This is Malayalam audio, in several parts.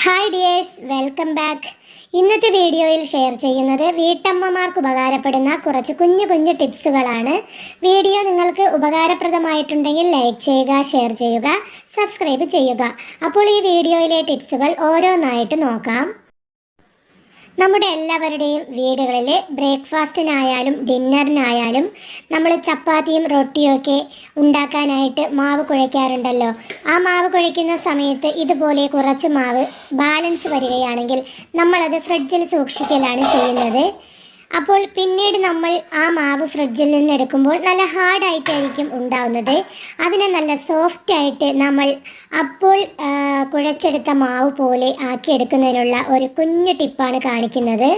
Hi dears, welcome back. ഇന്നത്തെ വീഡിയോയിൽ ഷെയർ ചെയ്യുന്നത് വീട്ടമ്മമാർക്ക് ഉപകാരപ്പെടുന്ന കുറച്ച് കുഞ്ഞു കുഞ്ഞു ടിപ്സുകളാണ്. വീഡിയോ നിങ്ങൾക്ക് ഉപകാരപ്രദമായിട്ടുണ്ടെങ്കിൽ ലൈക്ക് ചെയ്യുക, ഷെയർ ചെയ്യുക, സബ്സ്ക്രൈബ് ചെയ്യുക. അപ്പോൾ ഈ വീഡിയോയിലെ ടിപ്സുകൾ ഓരോന്നായിട്ട് നോക്കാം. നമ്മുടെ എല്ലാവരുടെയും വീടുകളിൽ ബ്രേക്ക്ഫാസ്റ്റിനായാലും ഡിന്നറിനായാലും നമ്മൾ ചപ്പാത്തിയും റൊട്ടിയും ഒക്കെ ഉണ്ടാക്കാനായിട്ട് മാവ് കുഴയ്ക്കാറുണ്ടല്ലോ. ആ മാവ് കുഴയ്ക്കുന്ന സമയത്ത് ഇതുപോലെ കുറച്ച് മാവ് ബാലൻസ് വരികയാണെങ്കിൽ നമ്മളത് ഫ്രിഡ്ജിൽ സൂക്ഷിക്കലാണ് ചെയ്യുന്നത്. അപ്പോൾ പിന്നീട് നമ്മൾ ആ മാവ് ഫ്രിഡ്ജിൽ നിന്ന് എടുക്കുമ്പോൾ നല്ല ഹാർഡായിട്ടായിരിക്കും ഉണ്ടാവുന്നത്. അതിനെ നല്ല സോഫ്റ്റായിട്ട് നമ്മൾ അപ്പോൾ കുഴച്ചെടുത്ത മാവ് പോലെ ആക്കിയെടുക്കുന്നതിനുള്ള ഒരു കുഞ്ഞു ടിപ്പാണ് കാണിക്കുന്നത്.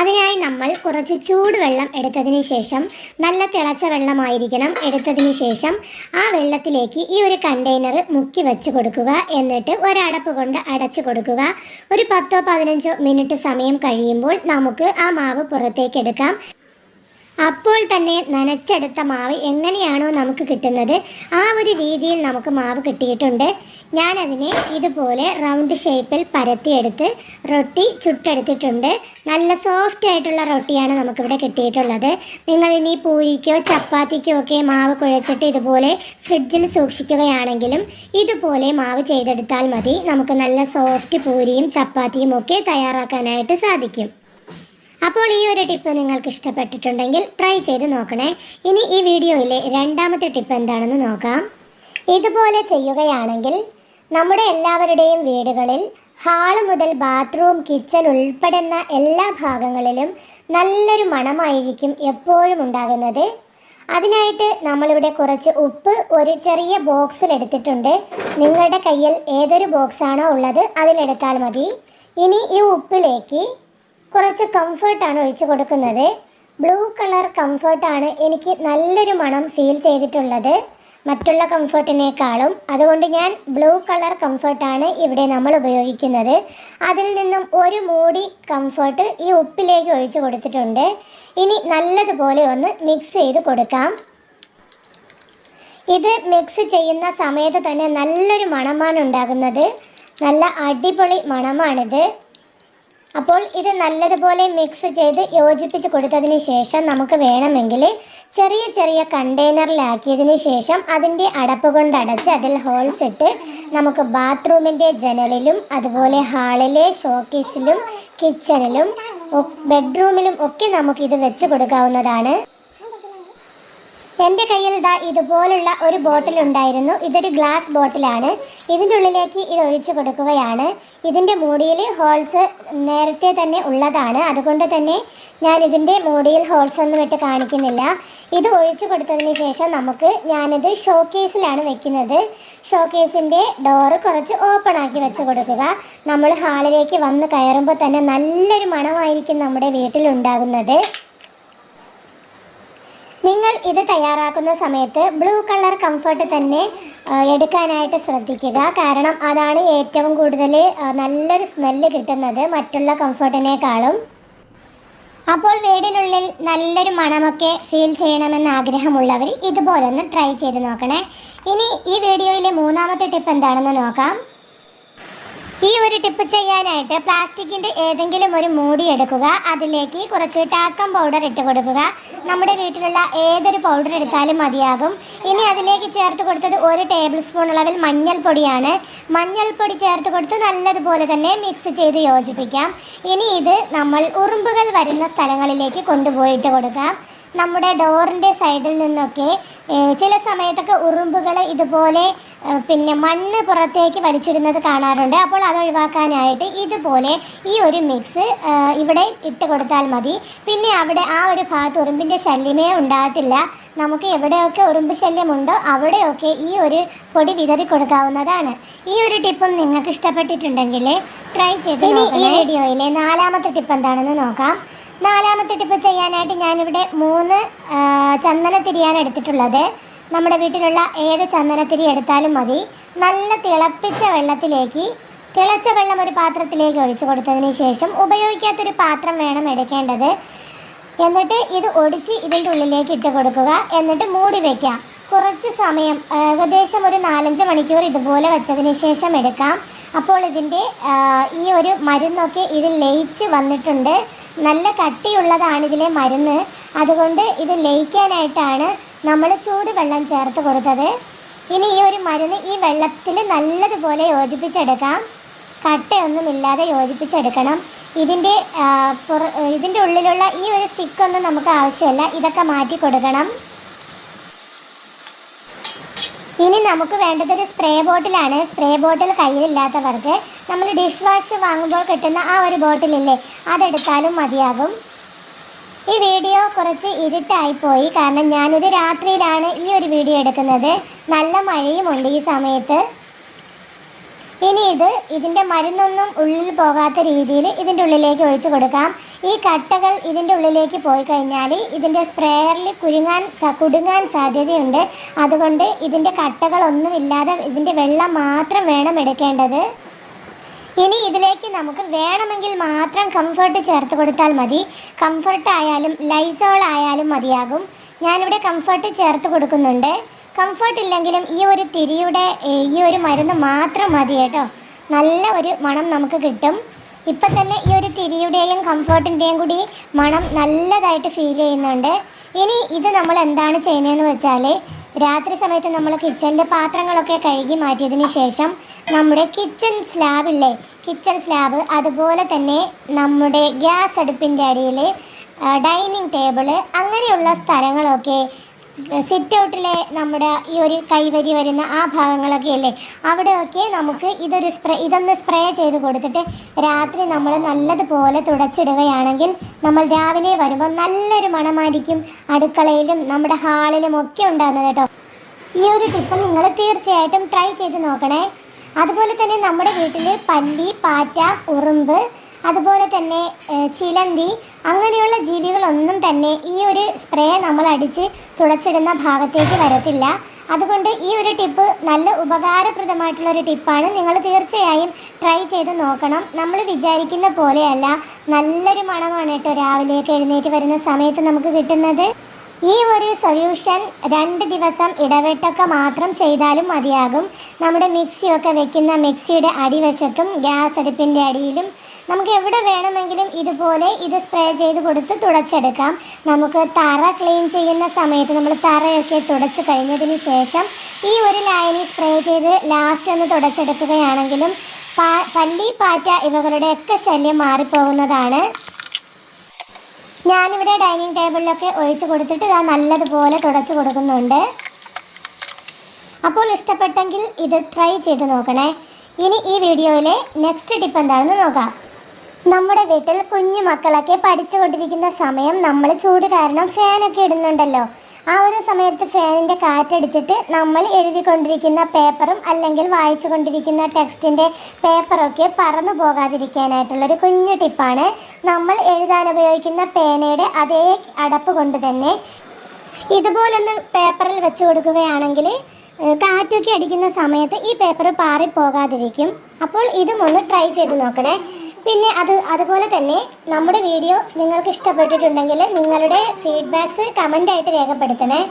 അതിനായി നമ്മൾ കുറച്ച് ചൂടുവെള്ളം എടുത്തതിന് ശേഷം, നല്ല തിളച്ച വെള്ളമായിരിക്കണം എടുത്തതിന് ശേഷം, ആ വെള്ളത്തിലേക്ക് ഈ ഒരു കണ്ടെയ്നർ മുക്കി വെച്ച് കൊടുക്കുക. എന്നിട്ട് ഒരടപ്പ് കൊണ്ട് അടച്ചു കൊടുക്കുക. ഒരു 10-15 മിനിറ്റ് സമയം കഴിയുമ്പോൾ നമുക്ക് ആ മാവ് പുറത്തേക്ക് എടുക്കാം. അപ്പോൾ തന്നെ നനച്ചെടുത്ത മാവ് എങ്ങനെയാണോ നമുക്ക് കിട്ടുന്നത് ആ ഒരു രീതിയിൽ നമുക്ക് മാവ് കിട്ടിയിട്ടുണ്ട്. ഞാനതിനെ ഇതുപോലെ റൗണ്ട് ഷേപ്പിൽ പരത്തിയെടുത്ത് റൊട്ടി ചുട്ടെടുത്തിട്ടുണ്ട്. നല്ല സോഫ്റ്റ് ആയിട്ടുള്ള റൊട്ടിയാണ് നമുക്കിവിടെ കിട്ടിയിട്ടുള്ളത്. നിങ്ങൾ ഇനി പൂരിക്കോ ചപ്പാത്തിക്കോ ഒക്കെ മാവ് കുഴച്ചിട്ട് ഇതുപോലെ ഫ്രിഡ്ജിൽ സൂക്ഷിക്കുകയാണെങ്കിലും ഇതുപോലെ മാവ് ചെയ്തെടുത്താൽ മതി. നമുക്ക് നല്ല സോഫ്റ്റ് പൂരിയും ചപ്പാത്തിയും ഒക്കെ തയ്യാറാക്കാനായിട്ട് സാധിക്കും. അപ്പോൾ ഈ ഒരു ടിപ്പ് നിങ്ങൾക്ക് ഇഷ്ടപ്പെട്ടിട്ടുണ്ടെങ്കിൽ ട്രൈ ചെയ്ത് നോക്കണേ. ഇനി ഈ വീഡിയോയിലെ രണ്ടാമത്തെ ടിപ്പ് എന്താണെന്ന് നോക്കാം. ഇതുപോലെ ചെയ്യുകയാണെങ്കിൽ നമ്മുടെ എല്ലാവരുടെയും വീടുകളിൽ ഹാള് മുതൽ ബാത്റൂം, കിച്ചൺ ഉൾപ്പെടുന്ന എല്ലാ ഭാഗങ്ങളിലും നല്ലൊരു മണമായിരിക്കും എപ്പോഴും ഉണ്ടാകുന്നത്. അതിനായിട്ട് നമ്മളിവിടെ കുറച്ച് ഉപ്പ് ഒരു ചെറിയ ബോക്സിൽ എടുത്തിട്ടുണ്ട്. നിങ്ങളുടെ കയ്യിൽ ഏതൊരു ബോക്സാണോ ഉള്ളത് അതിലെടുത്താൽ മതി. ഇനി ഈ ഉപ്പിലേക്ക് കുറച്ച് കംഫർട്ടാണ് ഒഴിച്ചു കൊടുക്കുന്നത്. ബ്ലൂ കളർ കംഫർട്ടാണ് എനിക്ക് നല്ലൊരു മണം ഫീൽ ചെയ്തിട്ടുള്ളത് മറ്റുള്ള കംഫർട്ടിനേക്കാളും. അതുകൊണ്ട് ഞാൻ ബ്ലൂ കളർ കംഫർട്ടാണ് ഇവിടെ നമ്മൾ ഉപയോഗിക്കുന്നത്. അതിൽ നിന്നും ഒരു മൂടി കംഫർട്ട് ഈ ഉപ്പിലേക്ക് ഒഴിച്ചു കൊടുത്തിട്ടുണ്ട്. ഇനി നല്ലതുപോലെ ഒന്ന് മിക്സ് ചെയ്ത് കൊടുക്കാം. ഇത് മിക്സ് ചെയ്യുന്ന സമയത്ത് തന്നെ നല്ലൊരു മണമാണ് ഉണ്ടാകുന്നത്. നല്ല അടിപൊളി മണമാണിത്. അപ്പോൾ ഇത് നല്ലതുപോലെ മിക്സ് ചെയ്ത് യോജിപ്പിച്ച് കൊടുത്തതിന് ശേഷം നമുക്ക് വേണമെങ്കിൽ ചെറിയ ചെറിയ കണ്ടെയ്നറിലാക്കിയതിന് ശേഷം അതിൻ്റെ അടപ്പ് കൊണ്ട് അടച്ച് അതിൽ ഹോൾസ് ഇട്ട് നമുക്ക് ബാത്റൂമിൻ്റെ ജനലിലും അതുപോലെ ഹാളിലെ ഷോക്കേസിലും കിച്ചണിലും ബെഡ്റൂമിലും ഒക്കെ നമുക്കിത് വെച്ച് കൊടുക്കാവുന്നതാണ്. എൻ്റെ കയ്യിൽ ഇതുപോലുള്ള ഒരു ബോട്ടിൽ ഉണ്ടായിരുന്നു. ഇതൊരു ഗ്ലാസ് ബോട്ടിലാണ്. ഇതിൻ്റെ ഉള്ളിലേക്ക് ഇത് ഒഴിച്ചു കൊടുക്കുകയാണ്. ഇതിൻ്റെ മൂടിയിൽ ഹോൾസ് നേരത്തെ തന്നെ ഉള്ളതാണ്. അതുകൊണ്ട് തന്നെ ഞാൻ ഇതിൻ്റെ മൂടിയിൽ ഹോൾസ് ഒന്നും ഇട്ട് കാണിക്കുന്നില്ല. ഇത് ഒഴിച്ചു കൊടുത്തതിന് ശേഷം ഞാനിത് ഷോക്കേസിലാണ് വെക്കുന്നത്. ഷോക്കേസിൻ്റെ ഡോറ് കുറച്ച് ഓപ്പൺ ആക്കി വെച്ച് കൊടുക്കുക. നമ്മൾ ഹാളിലേക്ക് വന്ന് കയറുമ്പോൾ തന്നെ നല്ലൊരു മണമായിരിക്കും നമ്മുടെ വീട്ടിലുണ്ടാകുന്നത്. നിങ്ങൾ ഇത് തയ്യാറാക്കുന്ന സമയത്ത് ബ്ലൂ കളർ കംഫർട്ട് തന്നെ എടുക്കാനായിട്ട് ശ്രദ്ധിക്കുക. കാരണം അതാണ് ഏറ്റവും കൂടുതൽ നല്ലൊരു സ്മെല്ല് കിട്ടുന്നത് മറ്റുള്ള കംഫർട്ടിനേക്കാളും. അപ്പോൾ വീടിനുള്ളിൽ നല്ലൊരു മണമൊക്കെ ഫീൽ ചെയ്യണമെന്ന് ആഗ്രഹമുള്ളവർ ഇതുപോലെ ഒന്ന് ട്രൈ ചെയ്ത് നോക്കണേ. ഇനി ഈ വീഡിയോയിലെ മൂന്നാമത്തെ ടിപ്പ് എന്താണെന്ന് നോക്കാം. ഈ ഒരു ടിപ്പ് ചെയ്യാനായിട്ട് പ്ലാസ്റ്റിക്കിൻ്റെ ഏതെങ്കിലും ഒരു മൂടി എടുക്കുക. അതിലേക്ക് കുറച്ച് ടാക്കം പൗഡർ ഇട്ട് കൊടുക്കുക. നമ്മുടെ വീട്ടിലുള്ള ഏതൊരു പൗഡർ എടുത്താലും മതിയാകും. ഇനി അതിലേക്ക് ചേർത്ത് കൊടുത്തത് 1 ടേബിൾ സ്പൂൺ അളവിൽ മഞ്ഞൾപ്പൊടിയാണ്. മഞ്ഞൾപ്പൊടി ചേർത്ത് കൊടുത്ത് നല്ലതുപോലെ തന്നെ മിക്സ് ചെയ്ത് യോജിപ്പിക്കാം. ഇനി ഇത് നമ്മൾ ഉറുമ്പുകൾ വരുന്ന സ്ഥലങ്ങളിലേക്ക് കൊണ്ടുപോയിട്ട് കൊടുക്കാം. നമ്മുടെ ഡോറിൻ്റെ സൈഡിൽ നിന്നൊക്കെ ചില സമയത്തൊക്കെ ഉറുമ്പുകൾ ഇതുപോലെ മണ്ണ് പുറത്തേക്ക് വലിച്ചിടുന്നത് കാണാറുണ്ട്. അപ്പോൾ അത് ഒഴിവാക്കാനായിട്ട് ഇതുപോലെ ഈ ഒരു മിക്സ് ഇവിടെ ഇട്ട് കൊടുത്താൽ മതി. പിന്നെ അവിടെ ആ ഒരു ഭാഗത്ത് ഉറുമ്പിൻ്റെ ശല്യമേ ഉണ്ടാകത്തില്ല. നമുക്ക് എവിടെയൊക്കെ ഉറുമ്പ് ശല്യമുണ്ടോ അവിടെയൊക്കെ ഈ ഒരു പൊടി വിതറി കൊടുക്കാവുന്നതാണ്. ഈ ഒരു ടിപ്പും നിങ്ങൾക്ക് ഇഷ്ടപ്പെട്ടിട്ടുണ്ടെങ്കിൽ ട്രൈ ചെയ്ത് നോക്കണം. ഈ വീഡിയോയിലെ നാലാമത്തെ ടിപ്പ് എന്താണെന്ന് നോക്കാം. നാലാമത്തെ ടിപ്പ് ചെയ്യാനായിട്ട് ഞാനിവിടെ 3 ചന്ദനത്തിരിയാണ് എടുത്തിട്ടുള്ളത്. നമ്മുടെ വീട്ടിലുള്ള ഏത് ചന്ദനത്തിരി എടുത്താലും മതി. നല്ല തിളപ്പിച്ച വെള്ളത്തിലേക്ക് തിളച്ച വെള്ളം ഒരു പാത്രത്തിലേക്ക് ഒഴിച്ചു കൊടുത്തതിന് ശേഷം ഉപയോഗിക്കാത്തൊരു പാത്രം വേണം എടുക്കേണ്ടത്. എന്നിട്ട് ഇത് ഒടിച്ച് ഇതിൻ്റെ ഉള്ളിലേക്ക് ഇട്ട് കൊടുക്കുക. എന്നിട്ട് മൂടി വയ്ക്കാം. കുറച്ച് സമയം ഏകദേശം ഒരു 4-5 മണിക്കൂർ ഇതുപോലെ വെച്ചതിന് ശേഷം എടുക്കാം. അപ്പോൾ ഇതിൻ്റെ ഈ ഒരു മരുന്നൊക്കെ ഇതിൽ ലയിച്ച് വന്നിട്ടുണ്ട്. നല്ല കട്ടിയുള്ളതാണ് ഇതിലെ മരുന്ന്. അതുകൊണ്ട് ഇത് ലയിക്കാനായിട്ടാണ് നമ്മൾ ചൂടുവെള്ളം ചേർത്ത് കൊടുത്തത്. ഇനി ഈ ഒരു മരുന്ന് ഈ വെള്ളത്തിൽ നല്ലതുപോലെ യോജിപ്പിച്ചെടുക്കാം. കട്ടയൊന്നുമില്ലാതെ യോജിപ്പിച്ചെടുക്കണം. ഇതിൻ്റെ ഉള്ളിലുള്ള ഈ ഒരു സ്റ്റിക്കൊന്നും നമുക്ക് ആവശ്യമില്ല. ഇതൊക്കെ മാറ്റി കൊടുക്കണം. ഇനി നമുക്ക് വേണ്ടതൊരു സ്പ്രേ ബോട്ടിലാണ്. സ്പ്രേ ബോട്ടിൽ കയ്യിലില്ലാത്തവർക്ക് നമ്മൾ ഡിഷ് വാഷ് വാങ്ങുമ്പോൾ കിട്ടുന്ന ആ ഒരു ബോട്ടിലില്ലേ, അതെടുത്താലും മതിയാകും. ഈ വീഡിയോ കുറച്ച് ഇരുട്ടായിപ്പോയി, കാരണം ഞാനിത് രാത്രിയിലാണ് ഈ ഒരു വീഡിയോ എടുക്കുന്നത്. നല്ല മഴയുമുണ്ട് ഈ സമയത്ത്. ഇനി ഇതിൻ്റെ മരുന്നൊന്നും ഉള്ളിൽ പോകാത്ത രീതിയിൽ ഇതിൻ്റെ ഉള്ളിലേക്ക് ഒഴിച്ചു കൊടുക്കാം. ഈ കട്ടകൾ ഇതിൻ്റെ ഉള്ളിലേക്ക് പോയി കഴിഞ്ഞാൽ ഇതിൻ്റെ സ്പ്രേയറിൽ കുടുങ്ങാൻ സാധ്യതയുണ്ട്. അതുകൊണ്ട് ഇതിൻ്റെ കട്ടകളൊന്നുമില്ലാതെ ഇതിൻ്റെ വെള്ളം മാത്രം വേണം എടുക്കേണ്ടത്. ഇനി ഇതിലേക്ക് നമുക്ക് വേണമെങ്കിൽ മാത്രം കംഫർട്ട് ചേർത്ത് കൊടുത്താൽ മതി. കംഫർട്ട് ആയാലും ലൈസോൾ ആയാലും മതിയാകും. ഞാനിവിടെ കംഫർട്ട് ചേർത്ത് കൊടുക്കുന്നുണ്ട്. കംഫർട്ട് ഇല്ലെങ്കിലും ഈ ഒരു തിരിയുടെ ഈ ഒരു മരുന്ന് മാത്രം മതി കേട്ടോ. നല്ല ഒരു മണം നമുക്ക് കിട്ടും. ഇപ്പം തന്നെ ഈ ഒരു തിരിയുടെയും കംഫർട്ടിൻ്റെയും കൂടി മണം നല്ലതായിട്ട് ഫീൽ ചെയ്യുന്നുണ്ട്. ഇനി ഇത് നമ്മൾ എന്താണ് ചെയ്യുന്നതെന്ന് വെച്ചാൽ, രാത്രി സമയത്ത് നമ്മൾ കിച്ചണിലെ പാത്രങ്ങളൊക്കെ കഴുകി മാറ്റിയതിന് ശേഷം നമ്മുടെ കിച്ചൺ സ്ലാബ് അതുപോലെ തന്നെ നമ്മുടെ ഗ്യാസ് അടുപ്പിൻ്റെ അടിയിൽ ഡൈനിങ് ടേബിള് അങ്ങനെയുള്ള സ്ഥലങ്ങളൊക്കെ, സിറ്റ് ഔട്ടിലെ നമ്മുടെ ഈ ഒരു കൈവരി വരുന്ന ആ ഭാഗങ്ങളൊക്കെ അല്ലേ, അവിടെയൊക്കെ നമുക്ക് ഇതൊന്ന് സ്പ്രേ ചെയ്ത് കൊടുത്തിട്ട് രാത്രി നമ്മൾ നല്ലതുപോലെ തുടച്ചിടുകയാണെങ്കിൽ നമ്മൾ രാവിലെ വരുമ്പോൾ നല്ലൊരു മണമായിരിക്കും അടുക്കളയിലും നമ്മുടെ ഹാളിലും ഒക്കെ ഉണ്ടാകുന്നത് കേട്ടോ. ഈ ഒരു ടിപ്പ് നിങ്ങൾ തീർച്ചയായിട്ടും ട്രൈ ചെയ്ത് നോക്കണേ. അതുപോലെ തന്നെ നമ്മുടെ വീട്ടിൽ പല്ലി, പാറ്റ, ഉറുമ്പ്, അതുപോലെ തന്നെ ചിലന്തി അങ്ങനെയുള്ള ജീവികളൊന്നും തന്നെ ഈ ഒരു സ്പ്രേ നമ്മൾ അടിച്ച് തുടച്ചിടുന്ന ഭാഗത്തേക്ക് വരത്തില്ല. അതുകൊണ്ട് ഈ ഒരു ടിപ്പ് നല്ല ഉപകാരപ്രദമായിട്ടുള്ളൊരു ടിപ്പാണ്. നിങ്ങൾ തീർച്ചയായും ട്രൈ ചെയ്ത് നോക്കണം. നമ്മൾ വിചാരിക്കുന്ന പോലെയല്ല, നല്ലൊരു മണമാണ് കേട്ടോ രാവിലെയൊക്കെ എഴുന്നേറ്റ് വരുന്ന സമയത്ത് നമുക്ക് കിട്ടുന്നത്. ഈ ഒരു സൊല്യൂഷൻ 2 ദിവസം ഇടവിട്ടൊക്കെ മാത്രം ചെയ്താലും മതിയാകും. നമ്മുടെ മിക്സിയൊക്കെ വെക്കുന്ന മിക്സിയുടെ അടിവശത്തും ഗ്യാസ് അടുപ്പിൻ്റെ അടിയിലും നമുക്ക് എവിടെ വേണമെങ്കിലും ഇതുപോലെ ഇത് സ്പ്രേ ചെയ്ത് കൊടുത്ത് തുടച്ചെടുക്കാം. നമുക്ക് തറ ക്ലീൻ ചെയ്യുന്ന സമയത്ത് നമ്മൾ തറയൊക്കെ തുടച്ച് കഴിഞ്ഞതിന് ശേഷം ഈ ഒരു ലൈനിൽ സ്പ്രേ ചെയ്ത് ലാസ്റ്റ് ഒന്ന് തുടച്ചെടുക്കുകയാണെങ്കിലും പല്ലി, പാറ്റ ഇവകളുടെയൊക്കെ ശല്യം മാറിപ്പോകുന്നതാണ്. ഞാനിവിടെ ഡൈനിങ് ടേബിളിലൊക്കെ ഒഴിച്ച് കൊടുത്തിട്ട് നല്ലതുപോലെ തുടച്ച് കൊടുക്കുന്നുണ്ട്. അപ്പോൾ ഇഷ്ടപ്പെട്ടെങ്കിൽ ഇത് ട്രൈ ചെയ്ത് നോക്കണേ. ഇനി ഈ വീഡിയോയിലെ നെക്സ്റ്റ് ടിപ്പ് എന്താണെന്ന് നോക്കാം. നമ്മുടെ വീട്ടിൽ കുഞ്ഞു മക്കളൊക്കെ പഠിച്ചുകൊണ്ടിരിക്കുന്ന സമയം നമ്മൾ ചൂട് കാരണം ഫാനൊക്കെ ഇടുന്നുണ്ടല്ലോ. ആ ഒരു സമയത്ത് ഫാനിൻ്റെ കാറ്റടിച്ചിട്ട് നമ്മൾ എഴുതിക്കൊണ്ടിരിക്കുന്ന പേപ്പറും അല്ലെങ്കിൽ വായിച്ചു കൊണ്ടിരിക്കുന്ന ടെക്സ്റ്റിൻ്റെ പേപ്പറൊക്കെ പറന്നു പോകാതിരിക്കാനായിട്ടുള്ളൊരു കുഞ്ഞു ടിപ്പാണ്. നമ്മൾ എഴുതാൻ ഉപയോഗിക്കുന്ന പേനയുടെ അതേ അടപ്പ് കൊണ്ട് തന്നെ ഇതുപോലൊന്ന് പേപ്പറിൽ വെച്ച് കൊടുക്കുകയാണെങ്കിൽ കാറ്റൊക്കെ അടിക്കുന്ന സമയത്ത് ഈ പേപ്പർ പാറിപ്പോകാതിരിക്കും. അപ്പോൾ ഇതും ഒന്ന് ട്രൈ ചെയ്ത് നോക്കണേ. പിന്നെ അതുപോലെ തന്നെ നമ്മുടെ വീഡിയോ നിങ്ങൾക്ക് ഇഷ്ടപ്പെട്ടിട്ടുണ്ടെങ്കിൽ നിങ്ങളുടെ ഫീഡ്ബാക്ക്സ് കമൻ്റായിട്ട് രേഖപ്പെടുത്തണേ.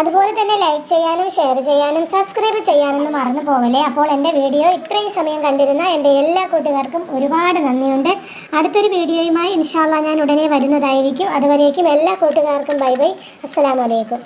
അതുപോലെ തന്നെ ലൈക്ക് ചെയ്യാനും ഷെയർ ചെയ്യാനും സബ്സ്ക്രൈബ് ചെയ്യാനൊന്നും മറന്നു പോകല്ലേ. അപ്പോൾ എൻ്റെ വീഡിയോ ഇത്രയും സമയം കണ്ടിരുന്ന എൻ്റെ എല്ലാ കൂട്ടുകാർക്കും ഒരുപാട് നന്ദിയുണ്ട്. അടുത്തൊരു വീഡിയോയുമായി ഇൻഷാ അല്ലാഹ് ഞാൻ ഉടനെ വരുന്നതായിരിക്കും. അതുവരേക്കും എല്ലാ കൂട്ടുകാർക്കും ബൈ ബൈ. അസ്സലാമു അലൈക്കും.